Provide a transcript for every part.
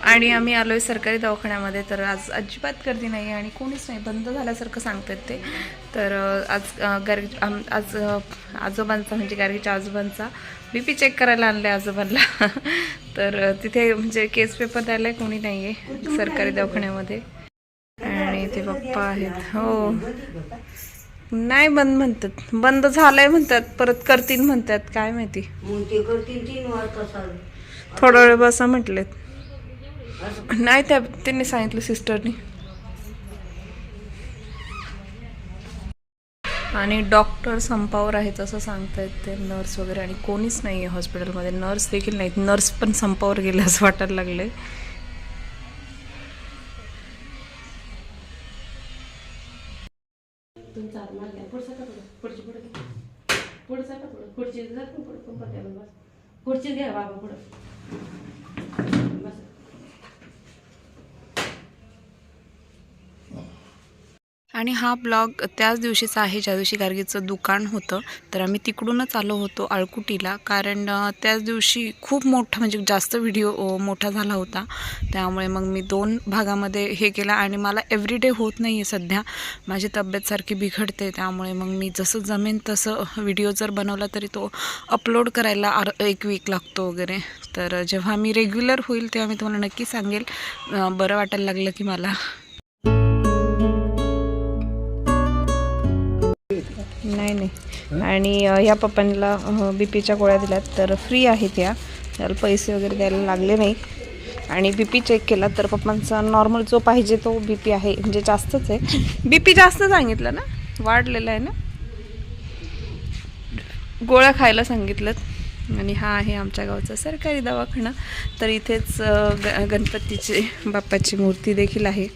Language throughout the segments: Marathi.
आणि आम्ही आलोय सरकारी दवाखान्यामध्ये. तर आज अजिबात गर्दी नाही आणि कोणीच नाही, बंद झाल्यासारखं सांगतात ते. तर आज आज आजोबांचा म्हणजे गार्गीच्या आजोबांचा BP चेक करायला आणलं आहे आजोबांना. तर तिथे म्हणजे केस पेपर द्यायला कोणी नाही आहे सरकारी दवाखान्यामध्ये. आणि ते पप्पा आहेत. हो, नाही बंद म्हणतात, बंद झालंय म्हणतात, परत करतील म्हणतात, काय माहिती. थोडा वेळ बसा म्हटलेत. नाही त्यांनी सांगितलं सिस्टरनी. आणि डॉक्टर संपावर आहेत असं सांगतायत ते, नर्स वगैरे, आणि कोणीच नाही आहे हॉस्पिटलमध्ये. नर्स देखील नाहीत, नर्स पण संपावर गेले असं वाटायला लागले. पुढची घ्या बाबा पुढं. आणि हा ब्लॉग त्याच दिवशीचा आहे ज्या दिवशी गार्गीचं दुकान होतं. तर आम्ही तिकडूनच आलो होतो आळकुटीला, कारण त्याच दिवशी खूप मोठा म्हणजे जास्त व्हिडिओ मोठा झाला होता. त्यामुळे मग मी 2 भागामध्ये हे केला. आणि मला एव्हरीडे होत नाही आहे सध्या, माझी तब्येत सारखी बिघडते. त्यामुळे मग मी जसं जमेन तसं व्हिडिओ जर बनवला तरी तो अपलोड करायला 1 वीक लागतो वगैरे. तर जेव्हा मी रेग्युलर होईल तेव्हा मी तुम्हाला नक्की सांगेल. बरं वाटायला लागलं की मला. नाही. आणि ह्या पप्पांना BPच्या गोळ्या दिल्यात, तर फ्री आहेत या, त्याला पैसे वगैरे द्यायला लागले नाही. आणि BP चेक केला तर पप्पांचा नॉर्मल जो पाहिजे तो BP आहे, म्हणजे जास्तच आहे. BP जास्त सांगितलं ना, वाढलेला आहे ना. गोळ्या खायला सांगितलं. आणि हा आहे आमच्या गावचा सरकारी दवाखाना. तर इथेच गणपतीची बाप्पाची मूर्ती देखील आहे.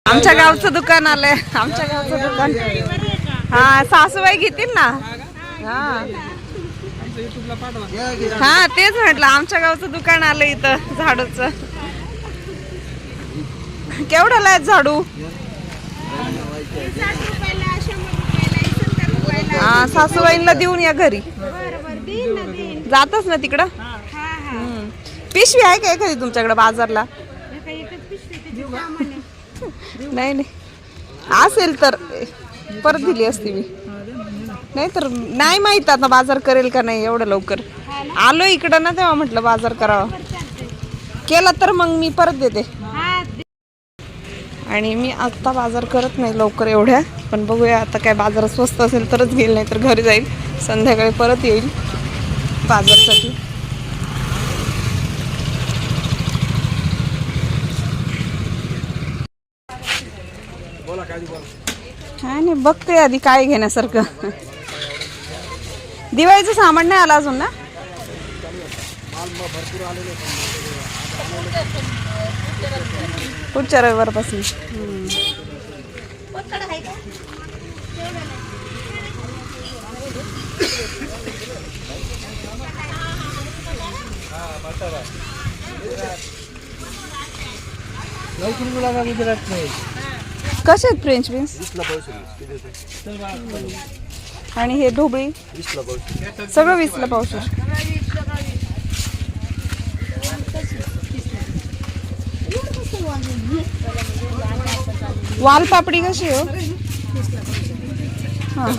आमच्या गावचं दुकान आलंय, आमच्या गावचं दुकान. हा, सासूबाई घेतील ना. हा तेच म्हटलं, आमच्या गावचं दुकान आलं इथं झाडूचं. केवढ्याला आहे झाडू? हा, सासूबाईंना देऊन या घरी. जातच ना तिकडं. पिशवी आहे का एखादी तुमच्याकडे बाजारला? नाही असेल तर परत दिली असती मी. नाही तर नाही माहित आता बाजार करेल का नाही एवढं लवकर. आलो इकडं ना तेव्हा म्हटलं बाजार करावा. केला तर मग मी परत देते. आणि मी आत्ता बाजार करत नाही लवकर एवढ्या, पण बघूया आता काय बाजार स्वस्त असेल तरच घेईल, नाही तर घरी जाईल. संध्याकाळी परत येईल बाजारसाठी. काय नाही, बघते आधी काय घेण्यासारखं. दिवाळीचं सामान नाही आलं अजून ना. पुढच्या रविवारपासून. कसे आहेत फ्रेंच बीन्स? आणि हे ढोबळी सगळं 20ला पावशेर. वालपापडी कशी हो? हां,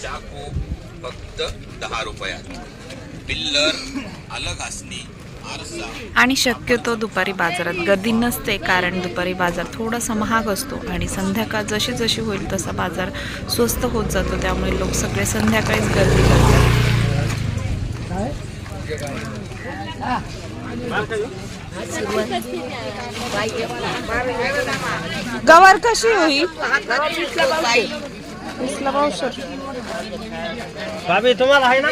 चाकू फक्त 10 रुपयात. पिल्लर अलग असणे. आणि शक्यतो दुपारी बाजारात गर्दी नसते, कारण दुपारी बाजार थोडासा महाग असतो. आणि संध्याकाळ जशी जशी होईल तसा बाजार स्वस्त होत जातो. त्यामुळे लोक सगळे संध्याकाळीच गर्दी करतात. गवार कशी होईल? 20ला पावशेर. भाभी तुम्हाला आहे ना?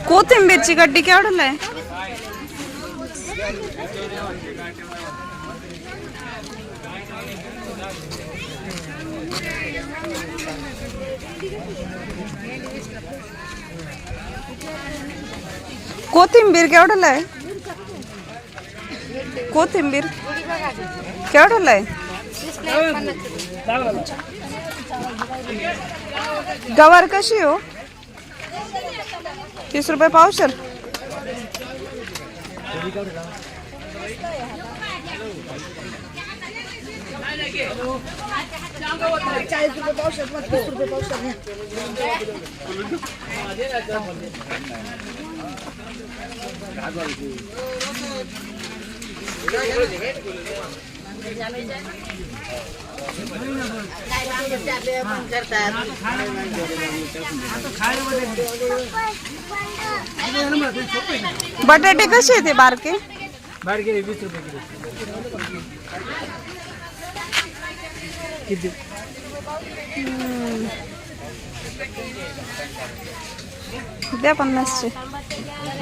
कोथिंबीरची गड्डी केवढ्याला आहे? कोथिंबीर केवढ्याला आहे? कोथिंबीर केवढ्याला आहे? गवार कशी हो? 30 रुपये पावशेर. बटाटे कसे आहेत ते बारके? 20 रुपये किलो. द्या 50चे.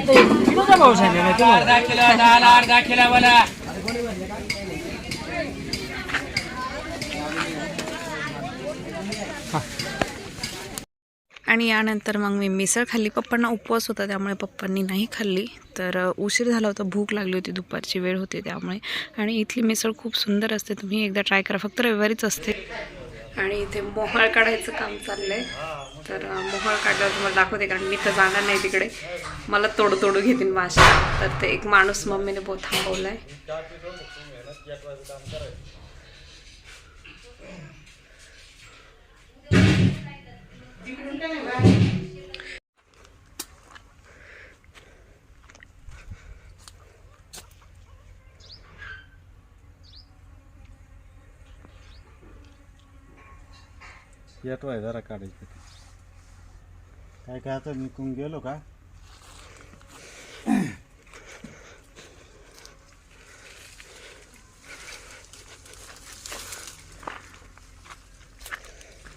कितीचा भाव सांगितला नाही तुम्हाला? 10 किलो वाला. आणि यानंतर मग मी मिसळ खाल्ली. पप्पांना उपवास होता त्यामुळे पप्पांनी नाही खाल्ली. तर उशीर झाला होता, भूक लागली होती, दुपारची वेळ होती त्यामुळे. आणि इथली मिसळ खूप सुंदर असते, तुम्ही एकदा ट्राय करा, फक्त रविवारीच असते. आणि इथे मोहळ काढायचं काम चाललंय. तर मोहळ काढल्यावर तुम्हाला दाखवते, कारण मी तर जाणार नाही तिकडे, मला तोडू घेतील माशा. तर ते एक माणूस मम्मीने बहुत थांबवलाय. येतोय जरा काढायचं. काय काय आता निघून गेलो का?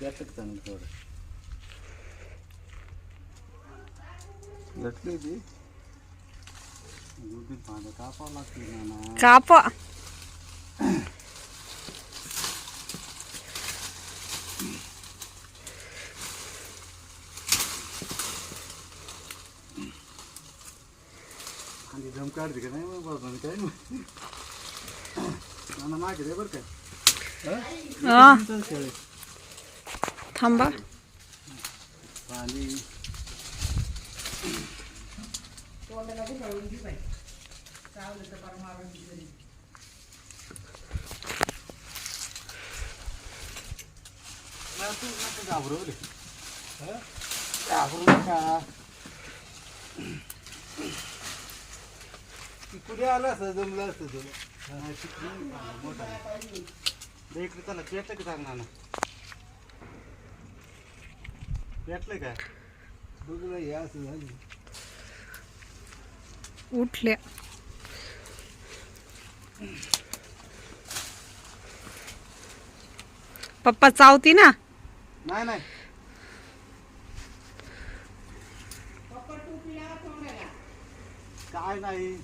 यातच चांगलं थोडं लटली ती दूध पाणी कापावं लागते ना. कापा. आणि जम काढते का नाही मग बाजूने काय ना मागे दे बरं काय. थांबा. पाणी घाबरवले घाबरू नका. कुठे आलं असं जमलं असतं तुला मोठा इकडे त्याला पेटलं का सांगणार ना? पेटलं काय बघलं हे असं झालं. उठल्या. पप्पा चावती ना? नाही नाही काय नाही.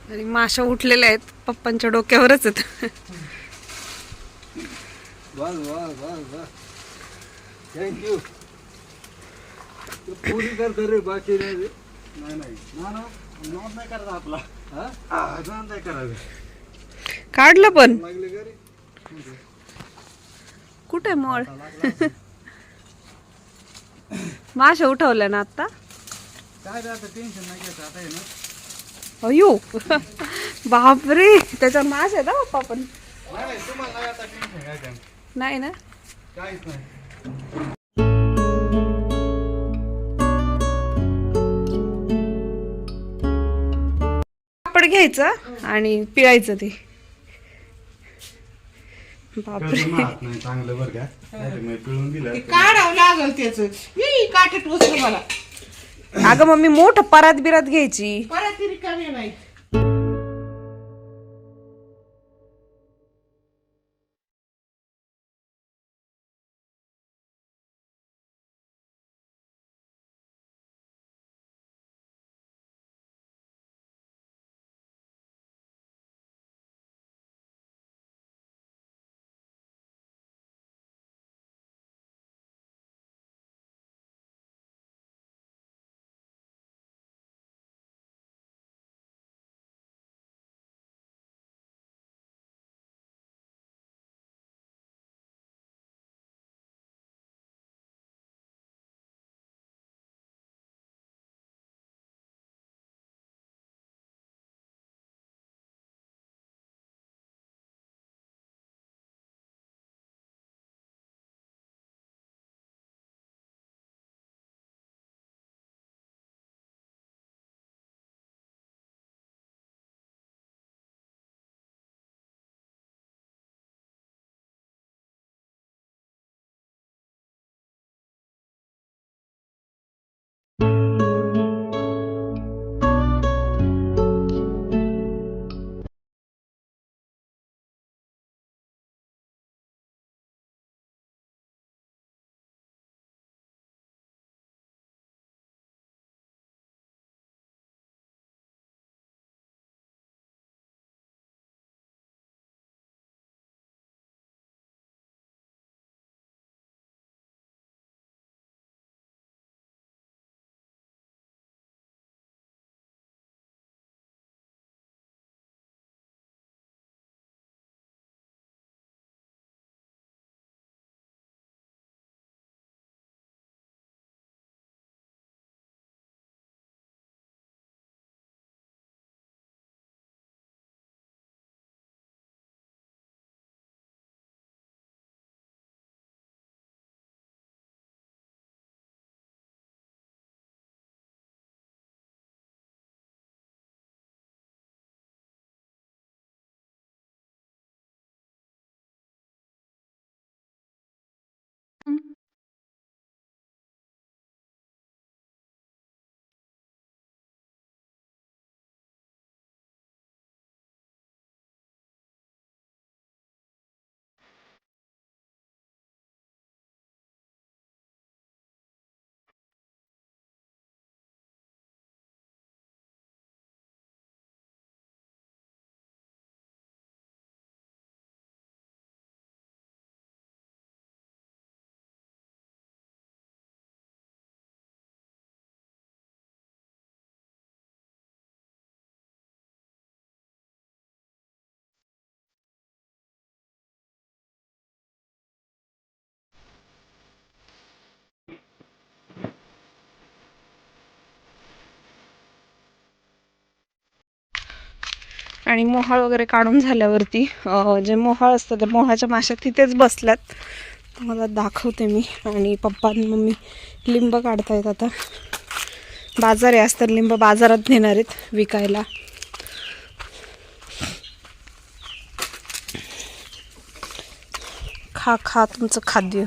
आणि माशा उठलेल्या आहेत, पप्पांच्या डोक्यावरच आहेत. बस बस बस बस थँक्यू. पुरी करतो रे, बाकी नाही रे. नाही नाही ना ना नोंद नाही करायचा आपला. हा नोंद नाही करायचं. काढलं पण लागले का रे? कुठे मळ? माशा उठवल्या ना आता. काय रे आता टेन्शन नाही घ्यायचं आता. आहे ना अयो बापरे, त्याच्यावर माश आहे ना पप्पा. पण नाही नाही तुम्हाला नाही आता टेन्शन घ्यायचं नाही ना. काहीच नाही. घ्यायचं आणि पिळायचं ते. बापरे, नाही चांगलं बरं का, नाही पिळून दिलं काढावं लागल त्याच काटे टोचलं मला. अगं मम्मी मोठं परात बिरात घ्यायची. परत ती रिकामी नाही. आणि मोहाळ वगैरे काढून झाल्यावरती जे मोहाळ असतं त्या मोहाच्या माश्या तिथेच बसल्यात. तुम्हाला दाखवते मी. आणि पप्पा आणि मम्मी लिंब काढतायत. आता बाजार आहे आज तर लिंब बाजारात नेणार आहेत विकायला. खा खा तुमचं खाद्य.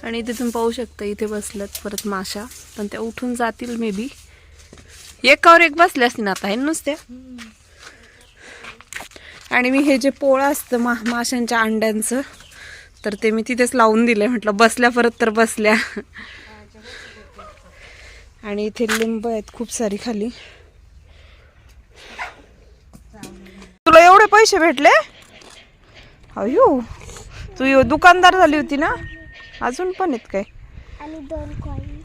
आणि इथे तुम्ही पाहू शकता इथे बसल्यात परत माशा, पण त्या उठून जातील मे बी. एकावर एक बसले असतील आता आहे नुसत्या. आणि मी हे जे पोळं असतं माशांच्या अंड्यांचं तर ते मी तिथेच लावून दिले. म्हटलं बसल्या परत तर बसल्या. आणि इथे लिंब आहेत खूप सारी खाली. तुला एवढे पैसे भेटले? अयो तू दुकानदार झाली होती ना. अजून पण आहेत काय? आणि 2 कॉइन.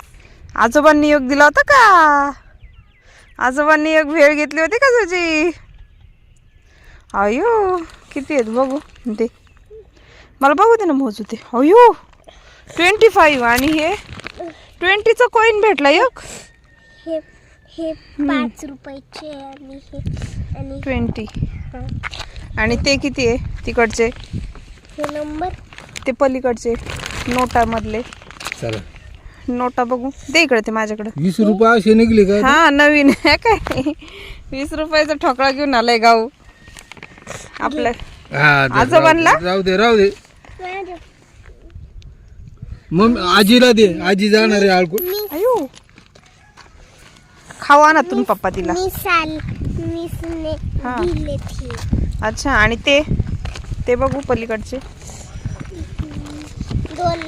आजोबांनी एक दिला होता का? आजोबांनी एक भेळ घेतली होती का तुझी? अयो किती आहेत बघू ते. मला बघू दे ना मोजू ते. अयो 25. आणि हे 20चा कॉइन भेटला एक. हे 5 रुपयाचे आणि हे 20. आणि ते किती आहे तिकडचे? हे नंबर ते पलीकडचे नोटामधले. नोटा बघू दे इकडे ते माझ्याकडे 20 रुपये असे निघले का? हा नवीन आहे काय 20 रुपयाचा ठोकळा घेऊन आलाय गाऊ आपल्या हा, दे, आजोबांना? राहू दे राहू दे. माझं मग आजीला दे, आजी जाणार आहे अळकूट. अयो खावा ना तुम्ही पप्पा तिला मीसने हा. दिले थे अच्छा आणि ते बघू पलीकडचे दोन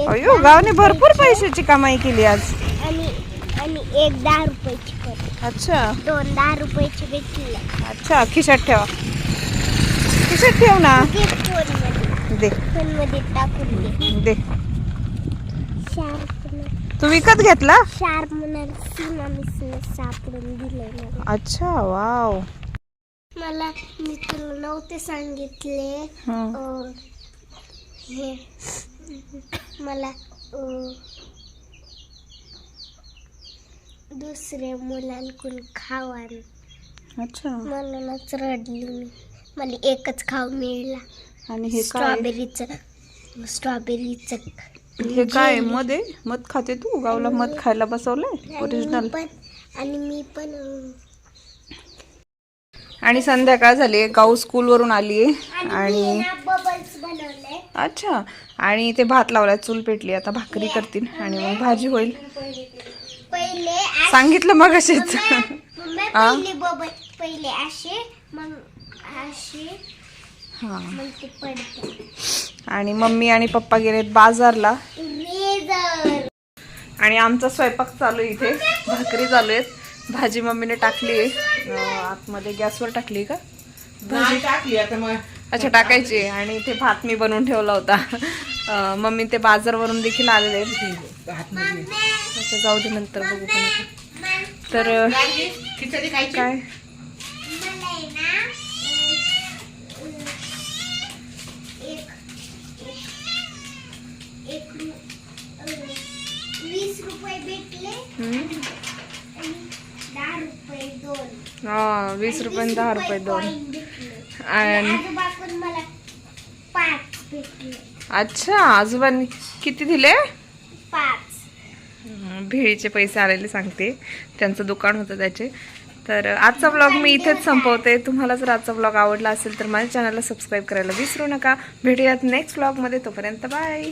अयो गावने भरपूर पैशाची कमाई केली आज आणि आणि एक 10 रुपयाची पण अच्छा 2 10 रुपयाची भेटले अच्छा खिशात ठेवा खिशात ठेव ना दे फोनमध्ये टाकून दे शार्प तू विकत घेतला म्हणाल सीमा मिसने सापडून दिले मला अच्छा वाव मला मी तुला नव्हते सांगितले हं. हे मला दुसऱ्या मुलांकडून खावा अच्छा म्हणूनच रडली मी मला एकच खाऊ मिळला आणि हे काय स्ट्रॉबेरीचं हे काय मध आहे मध खाते तू गावला मध खायला बसवलंय ओरिजिनल आणि मी पण आणि संध्याकाळ झाली गाऊ स्कूलवरून आली आहे आणि बबल्स बनवले अच्छा आणि ते भात लावलाय चूल पेटली आता भाकरी करतील आणि मग भाजी होईल पहिले सांगितलं मग असेच पहिले असे मग असे हा मग ते पडते आणि मम्मी आणि पप्पा गेलेत बाजारला रेझर आणि आमचा स्वयंपाक चालू आहे इथे भाकरी चालू आहेत भाजी मम्मीने टाकली आहे आतमध्ये गॅसवर टाकली का भाजी टाकली आता मग अच्छा टाकायची आणि इथे भात मी बनवून ठेवला होता मम्मी ते बाजारवरून देखील आलेले आहेत अच्छा जाऊ दे नंतर बघू पण आता. तर काय मला आहे ना एक 20 रुपये भेटले हम्म. आणि 10 रुपये 2 हा 20 रुपये आणि 10 रुपये दोन coin भेटले आणि आजोबाकडून मला 5 भेटले अच्छा आजोबांनी किती दिले 5 भेळीचे पैसे आलेले सांगते त्यांचं दुकान होतं त्याचे तर आजचा ब्लॉग मी इथेच संपवते तुम्हाला जर आजचा ब्लॉग आवडला असेल तर माझ्या चॅनलला सबस्क्राईब करायला विसरू नका भेटूयात नेक्स्ट ब्लॉगमध्ये तोपर्यंत बाय